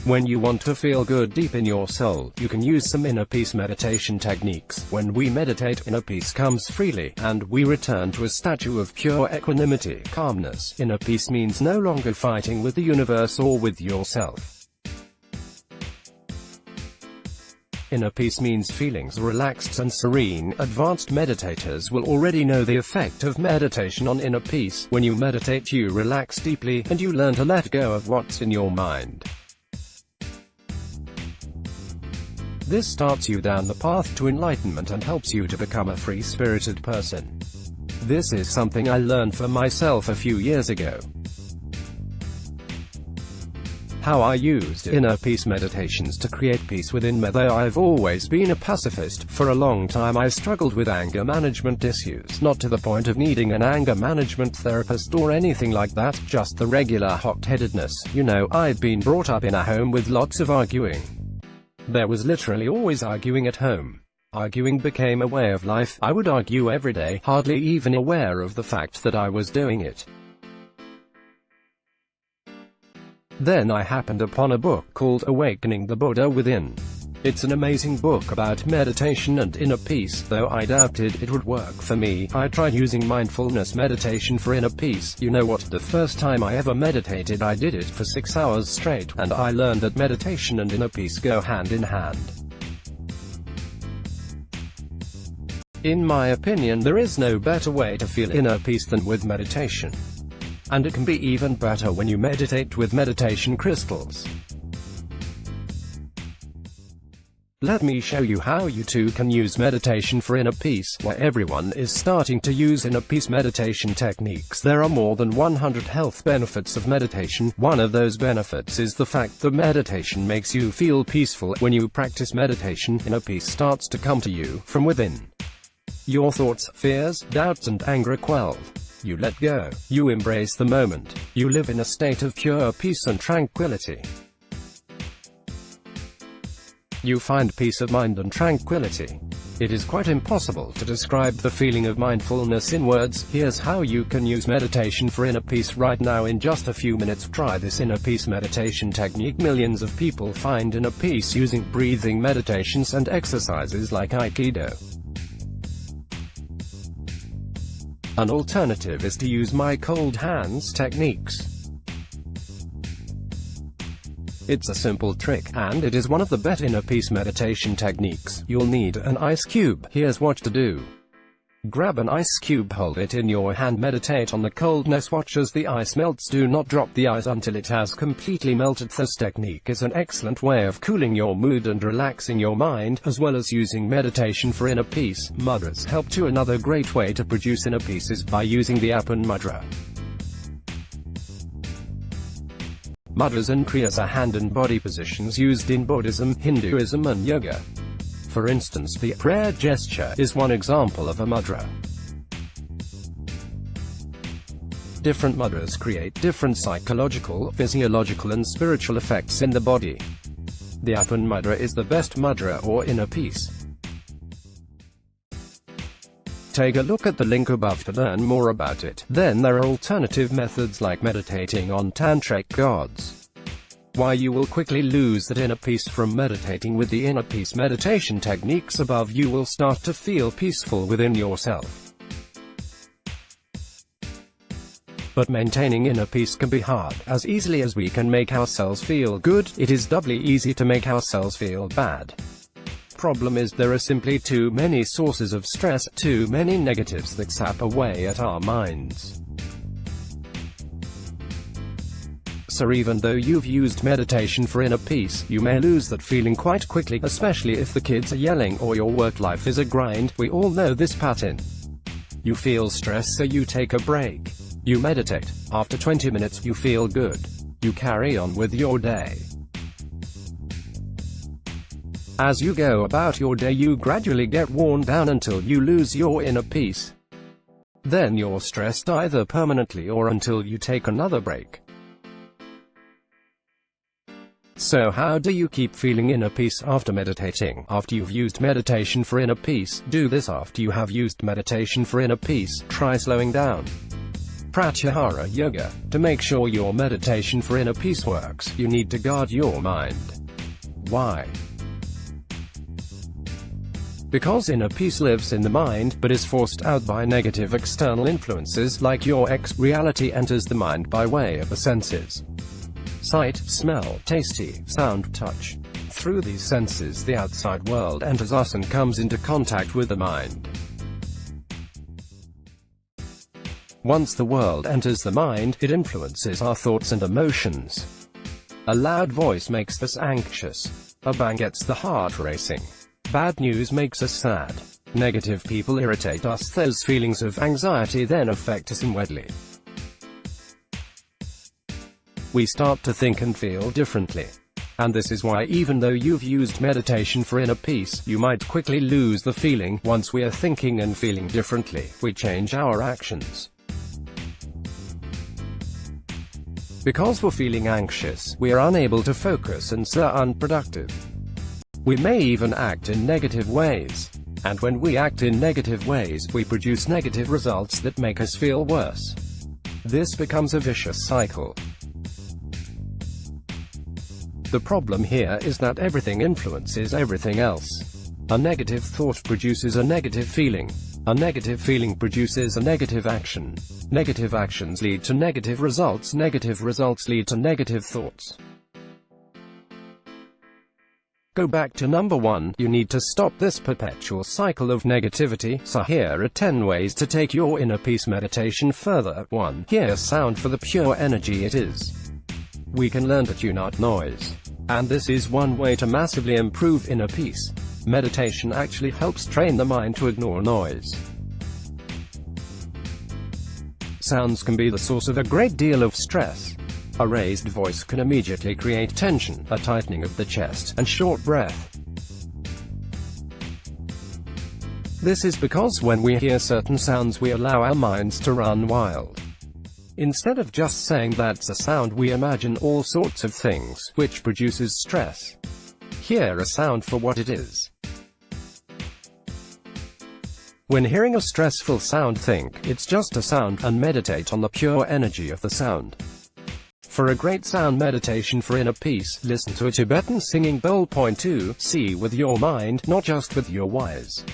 When you want to feel good deep in your soul, you can use some inner peace meditation techniques. When we meditate, inner peace comes freely, and we return to a statue of pure equanimity, calmness. Inner peace means no longer fighting with the universe or with yourself. Inner peace means feelings relaxed and serene. Advanced meditators will already know the effect of meditation on inner peace. When you meditate, you relax deeply, and you learn to let go of what's in your mind. This starts you down the path to enlightenment and helps you to become a free-spirited person. This is something I learned for myself a few years ago. How I used inner peace meditations to create peace within me. Though I've always been a pacifist, for a long time I struggled with anger management issues. Not to the point of needing an anger management therapist or anything like that, just the regular hot-headedness. You know, I'd been brought up in a home with lots of arguing. There was literally always arguing at home. Arguing became a way of life. I would argue every day, hardly even aware of the fact that I was doing it. Then I happened upon a book called Awakening the Buddha Within. It's an amazing book about meditation and inner peace. Though I doubted it would work for me, I tried using mindfulness meditation for inner peace. You know what? The first time I ever meditated, I did it for 6 hours straight, and I learned that meditation and inner peace go hand in hand. In my opinion, there is no better way to feel inner peace than with meditation. And it can be even better when you meditate with meditation crystals. Let me show you how you too can use meditation for inner peace. Where everyone is starting to use inner peace meditation techniques. There are more than 100 health benefits of meditation. One of those benefits is the fact that meditation makes you feel peaceful. When you practice meditation, inner peace starts to come to you from within. Your thoughts, fears, doubts and anger are quelled. You let go. You embrace the moment. You live in a state of pure peace and tranquility. You find peace of mind and tranquility. It is quite impossible to describe the feeling of mindfulness in words. Here's how you can use meditation for inner peace right now in just a few minutes. Try this inner peace meditation technique. Millions of people find inner peace using breathing meditations and exercises like Aikido. An alternative is to use my cold hands techniques. It's a simple trick, and it is one of the better inner peace meditation techniques. You'll need an ice cube. Here's what to do. Grab an ice cube, hold it in your hand, meditate on the coldness, watch as the ice melts. Do not drop the ice until it has completely melted. This technique is an excellent way of cooling your mood and relaxing your mind, as well as using meditation for inner peace. Mudras help too. Another great way to produce inner peace is by using the Upon Mudra. Mudras and kriyas are hand and body positions used in Buddhism, Hinduism and yoga. For instance, the prayer gesture is one example of a mudra. Different mudras create different psychological, physiological and spiritual effects in the body. The Upon Mudra is the best mudra or inner peace. Take a look at the link above to learn more about it. Then there are alternative methods like meditating on tantric gods. Why you will quickly lose that inner peace from meditating with the inner peace meditation techniques above. You will start to feel peaceful within yourself. But maintaining inner peace can be hard. As easily as we can make ourselves feel good, it is doubly easy to make ourselves feel bad. Problem is, there are simply too many sources of stress, too many negatives that sap away at our minds. So even though you've used meditation for inner peace, you may lose that feeling quite quickly, especially if the kids are yelling or your work life is a grind. We all know this pattern. You feel stress, so you take a break. You meditate. After 20 minutes, you feel good. You carry on with your day. As you go about your day, you gradually get worn down until you lose your inner peace. Then you're stressed either permanently or until you take another break. So how do you keep feeling inner peace after meditating? After you've used meditation for inner peace, do this. After you have used meditation for inner peace, try slowing down. Pratyahara Yoga. To make sure your meditation for inner peace works, you need to guard your mind. Why? Because inner peace lives in the mind, but is forced out by negative external influences like your ex. Reality enters the mind by way of the senses. Sight, smell, tasty, sound, touch. Through these senses the outside world enters us and comes into contact with the mind. Once the world enters the mind, it influences our thoughts and emotions. A loud voice makes us anxious. A bang gets the heart racing. Bad news makes us sad. Negative people irritate us. Those feelings of anxiety then affect us inwardly. We start to think and feel differently. And this is why, even though you've used meditation for inner peace, you might quickly lose the feeling. Once we are thinking and feeling differently, we change our actions. Because we're feeling anxious, we are unable to focus and so unproductive. We may even act in negative ways. And when we act in negative ways, we produce negative results that make us feel worse. This becomes a vicious cycle. The problem here is that everything influences everything else. A negative thought produces a negative feeling. A negative feeling produces a negative action. Negative actions lead to negative results. Negative results lead to negative thoughts. Go back to number 1, you need to stop this perpetual cycle of negativity. So here are 10 ways to take your inner peace meditation further. 1. Hear sound for the pure energy it is. We can learn to tune out noise. And this is one way to massively improve inner peace. Meditation actually helps train the mind to ignore noise. Sounds can be the source of a great deal of stress. A raised voice can immediately create tension, a tightening of the chest, and short breath. This is because when we hear certain sounds we allow our minds to run wild. Instead of just saying that's a sound, we imagine all sorts of things, which produces stress. Hear a sound for what it is. When hearing a stressful sound, think it's just a sound, and meditate on the pure energy of the sound. For a great sound meditation for inner peace, listen to a Tibetan singing bowl. Point 2. See with your mind, not just with your eyes.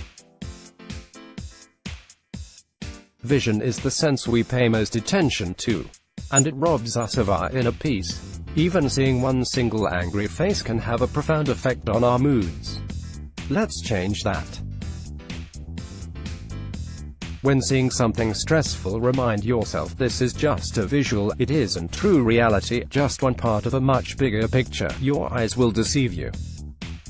Vision is the sense we pay most attention to, and it robs us of our inner peace. Even seeing one single angry face can have a profound effect on our moods. Let's change that. When seeing something stressful, remind yourself this is just a visual, it isn't true reality, just one part of a much bigger picture. Your eyes will deceive you.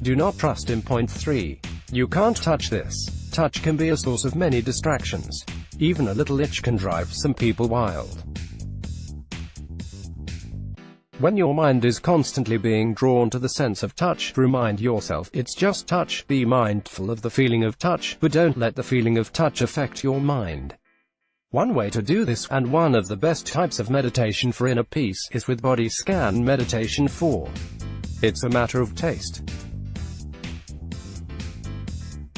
Do not trust in. Point 3. You can't touch this. Touch can be a source of many distractions. Even a little itch can drive some people wild. When your mind is constantly being drawn to the sense of touch, remind yourself it's just touch. Be mindful of the feeling of touch, but don't let the feeling of touch affect your mind. One way to do this, and one of the best types of meditation for inner peace, is with body scan meditation. 4. It's a matter of taste.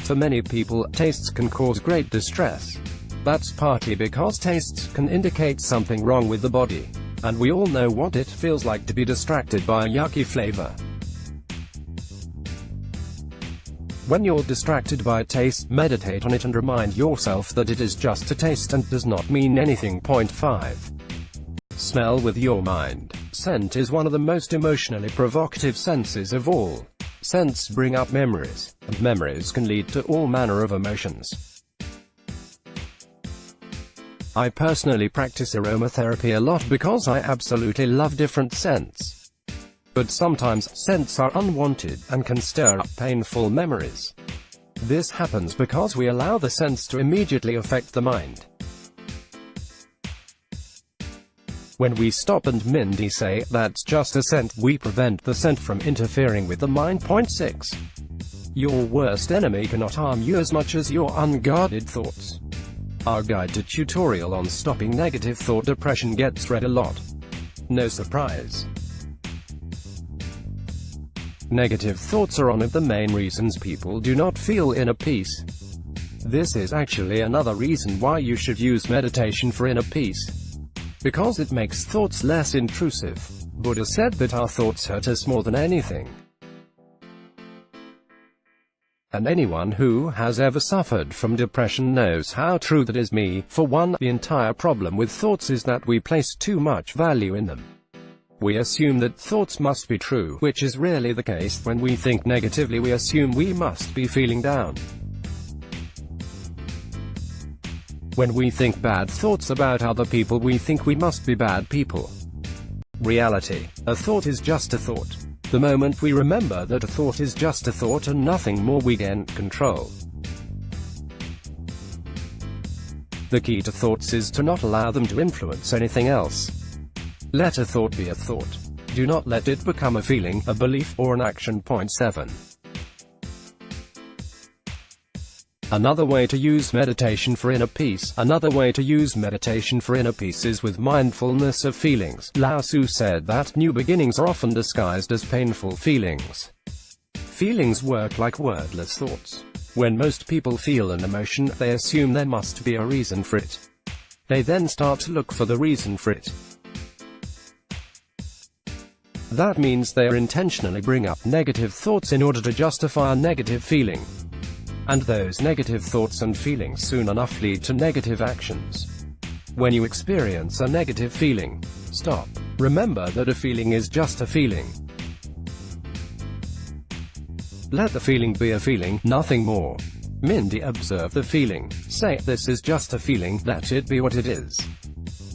For many people, tastes can cause great distress. That's partly because tastes can indicate something wrong with the body. And we all know what it feels like to be distracted by a yucky flavor. When you're distracted by a taste, meditate on it and remind yourself that it is just a taste and does not mean anything. Point 5. Smell with your mind. Scent is one of the most emotionally provocative senses of all. Scents bring up memories, and memories can lead to all manner of emotions. I personally practice aromatherapy a lot because I absolutely love different scents. But sometimes, scents are unwanted, and can stir up painful memories. This happens because we allow the scents to immediately affect the mind. When we stop and Mindy say, that's just a scent, we prevent the scent from interfering with the mind. Point 6. Your worst enemy cannot harm you as much as your unguarded thoughts. Our guide to tutorial on stopping negative thought depression gets read a lot. No surprise. Negative thoughts are one of the main reasons people do not feel inner peace. This is actually another reason why you should use meditation for inner peace. because it makes thoughts less intrusive. Buddha said that our thoughts hurt us more than anything. And anyone who has ever suffered from depression knows how true that is. For one, the entire problem with thoughts is that we place too much value in them. We assume that thoughts must be true, which is rarely the case. When we think negatively, we assume we must be feeling down. When we think bad thoughts about other people, we think we must be bad people. Reality: a thought is just a thought. The moment we remember that a thought is just a thought and nothing more, we gain control. The key to thoughts is to not allow them to influence anything else. Let a thought be a thought. Do not let it become a feeling, a belief, or an action. Point 7. Another way to use meditation for inner peace. Another way to use meditation for inner peace is with mindfulness of feelings. Lao Tzu said that new beginnings are often disguised as painful feelings. Feelings work like wordless thoughts. When most people feel an emotion, they assume there must be a reason for it. They then start to look for the reason for it. That means they intentionally bring up negative thoughts in order to justify a negative feeling. And those negative thoughts and feelings soon enough lead to negative actions. When you experience a negative feeling, stop. Remember that a feeling is just a feeling. Let the feeling be a feeling, nothing more. Mindy, observe the feeling. Say, this is just a feeling, let it be what it is.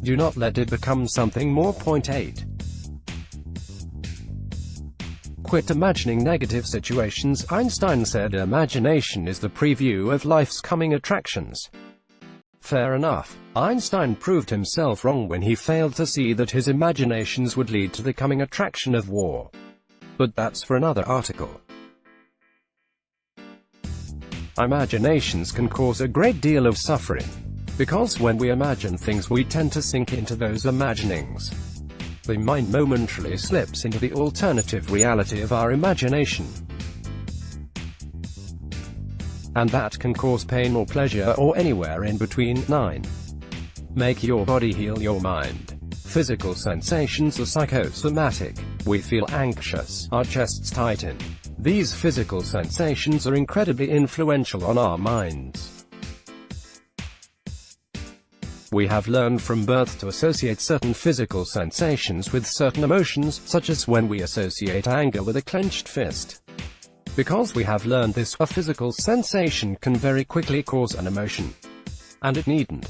Do not let it become something more. Point 8. Quit imagining negative situations. Einstein said imagination is the preview of life's coming attractions. Fair enough. Einstein proved himself wrong when he failed to see that his imaginations would lead to the coming attraction of war. But that's for another article. Imaginations can cause a great deal of suffering, because when we imagine things, we tend to sink into those imaginings. The mind momentarily slips into the alternative reality of our imagination. And that can cause pain or pleasure, or anywhere in between. 9. Make your body heal your mind. Physical sensations are psychosomatic. We feel anxious, our chests tighten. These physical sensations are incredibly influential on our minds. We have learned from birth to associate certain physical sensations with certain emotions, such as when we associate anger with a clenched fist. Because we have learned this, a physical sensation can very quickly cause an emotion. And it needn't.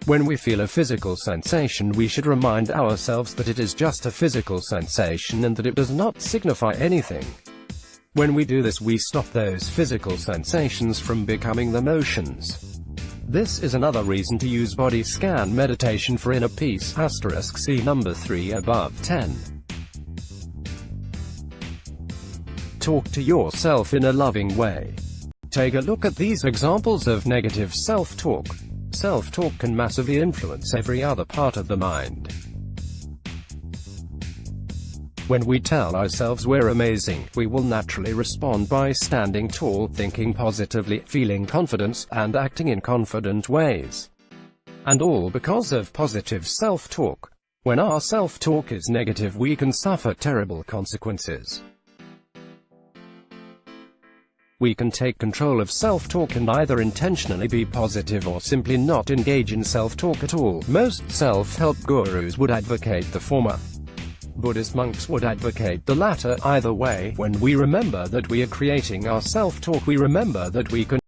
When we feel a physical sensation, we should remind ourselves that it is just a physical sensation and that it does not signify anything. When we do this, we stop those physical sensations from becoming emotions. This is another reason to use body scan meditation for inner peace. * See number 3 above. 10. Talk to yourself in a loving way. Take a look at these examples of negative self-talk. Self-talk can massively influence every other part of the mind. When we tell ourselves we're amazing, we will naturally respond by standing tall, thinking positively, feeling confidence, and acting in confident ways. And all because of positive self-talk. When our self-talk is negative, we can suffer terrible consequences. We can take control of self-talk and either intentionally be positive or simply not engage in self-talk at all. Most self-help gurus would advocate the former. Buddhist monks would advocate the latter. Either way, when we remember that we are creating our self-talk, we remember that we can